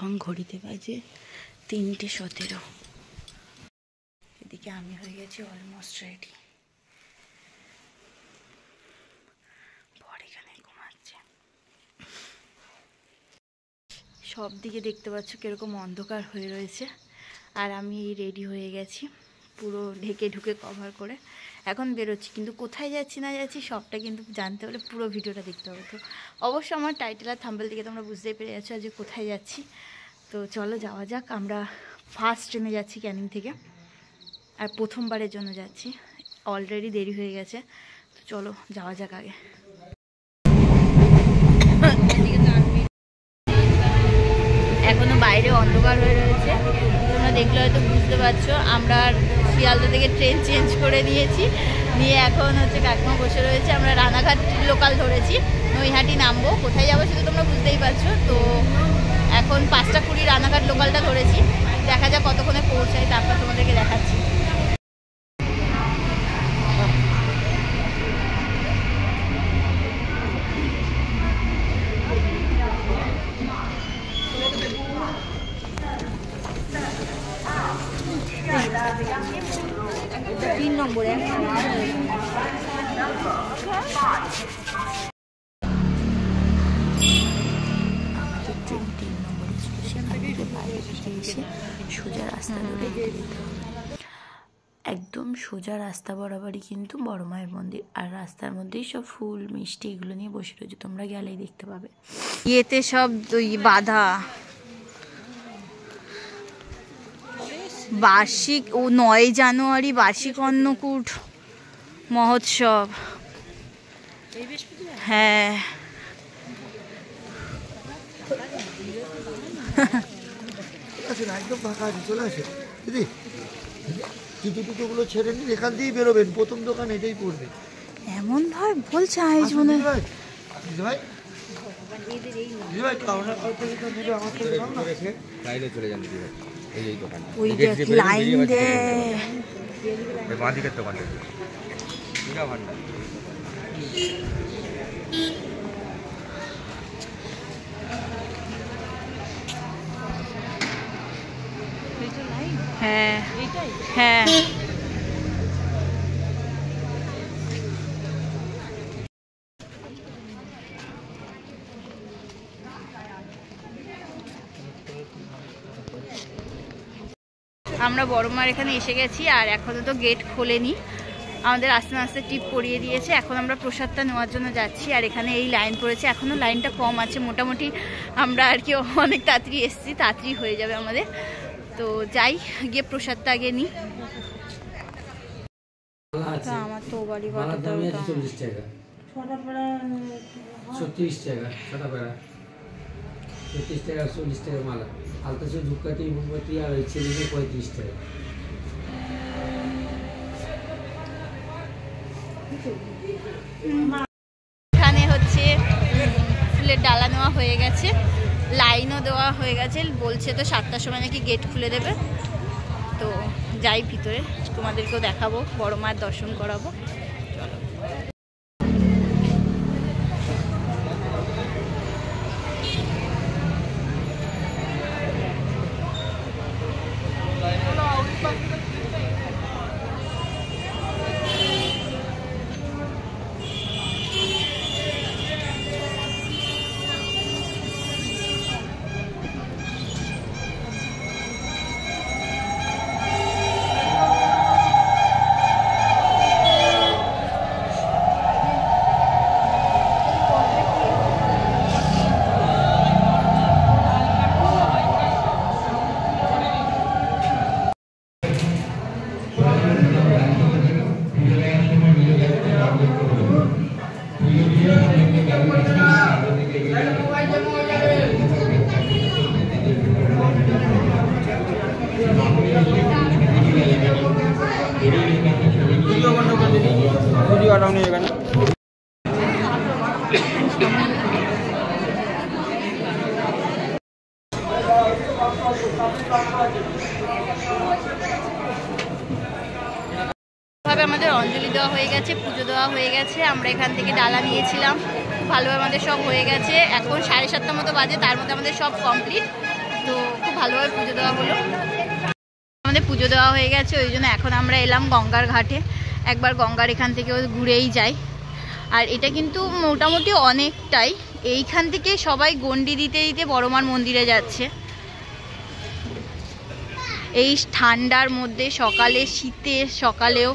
এখন ঘড়িতে বাজে 3:17। এদিকে আমি হয়ে গেছি অলমোস্ট রেডি। পর এখানে ঘুমাচ্ছে। সব দিকে দেখতে পাচ্ছ কিরকম অন্ধকার হয়ে রয়েছে, আর আমি রেডি হয়ে গেছি পুরো ঢেকে ঢুকে কভার করে। এখন বেরোচ্ছি, কিন্তু কোথায় যাচ্ছি না যাচ্ছি সবটা কিন্তু জানতে হলে পুরো ভিডিওটা দেখতে হবে। তো অবশ্য আমার টাইটেল আর থাম্বনেল থেকে তোমরা বুঝতেই পেরে যাচ্ছ যে কোথায় যাচ্ছি। তো চলো যাওয়া যাক। আমরা ফার্স্ট ট্রেনে যাচ্ছি ক্যানিং থেকে, আর প্রথমবারের জন্য যাচ্ছি। অলরেডি দেরি হয়ে গেছে, তো চলো যাওয়া যাক আগে। এখনো বাইরে অন্ধকার হয়ে রয়েছে, তোমরা দেখলে হয়তো বুঝতে পারছো। আমরা শিয়ালদা থেকে ট্রেন চেঞ্জ করে নিয়েছি, নিয়ে এখন হচ্ছে কাকিমা বসে রয়েছে। আমরা রানাঘাট লোকাল ধরেছি, নৈহাটি নামবো। কোথায় যাবো সেটা তোমরা বুঝতেই পারছো। তো এখন 5:20 রানাঘাট লোকালটা ধরেছি, দেখা যাক কতক্ষণে পৌঁছাই, তারপর তোমাদেরকে দেখাচ্ছি। তিন নম্বরে সোজা রাস্তা ধরে একদম সোজা রাস্তা বরাবরই কিন্তু বড় মায়ের মন্দির, আর রাস্তার মধ্যেই সব ফুল মিষ্টি এগুলো নিয়ে বসে রয়েছে, তোমরা গেলেই দেখতে পাবে। ইয়েতে সব বাধা বার্ষিক 9 জানুয়ারি বার্ষিক অন্নকূট মহোৎসব। হ্যাঁ একদম ফাঁকা আছে, চলে আসে দিদি। জুতো টুটোগুলো ছেড়ে নিন, এখান দিয়েই বেরোবেন, প্রথম দোকান এটাই পড়বে। এমন ভাই বলছে আজ মনে হয় হ্যাঁ হ্যাঁ। আমরা বড়মার এখানে এসে গেছি, আর এখনো তো গেট খোলেনি। আমাদের আস্তে আস্তে টিপ পরিয়ে দিয়েছে। এখন আমরা প্রসাদটা নেওয়ার জন্য যাচ্ছি, আর এখানে এই লাইন পড়েছে। এখনো লাইনটা কম আছে মোটামুটি, আমরা আর কি অনেক তাড়াতাড়ি এসেছি, তাড়াতাড়ি হয়ে যাবে আমাদের। তো যাই গিয়ে প্রসাদটা আগে নিই। আমার তো বাড়ি বাটা 40 টাকা, 36 টাকা, 36 টাকা, 40 টাকা মালা। আলতা সে ধূপকাঠি মোমবাতি আর ওই ছেলেকে 35 টাকা। এখানে হচ্ছে ফুলের ডালা নেওয়া হয়ে গেছে, লাইনও দেওয়া হয়ে গেছে। বলছে তো 7টার সময় নাকি গেট খুলে দেবে। তো যাই ভিতরে, তোমাদেরকেও দেখাবো, বড় মায়ের দর্শন করাবো। চলো। আমাদের অঞ্জলি দেওয়া হয়ে গেছে, পুজো দেওয়া হয়ে গেছে। আমরা এখান থেকে ডালা নিয়েছিলাম, ভালোভাবে আমাদের সব হয়ে গেছে। এখন 7:30টার মতো বাজে, তার মধ্যে আমাদের সব কমপ্লিট। তো খুব ভালোভাবে পুজো দেওয়া হলো। আমাদের পুজো দেওয়া হয়ে গেছে, ওই জন্য এখন আমরা এলাম গঙ্গার ঘাটে। একবার গঙ্গার এখান থেকে ঘুরেই যাই। আর এটা কিন্তু মোটামুটি অনেকটাই, এইখান থেকে সবাই গন্ডি দিতে দিতে বড়মার মন্দিরে যাচ্ছে। এই ঠান্ডার মধ্যে সকালে, শীতের সকালেও।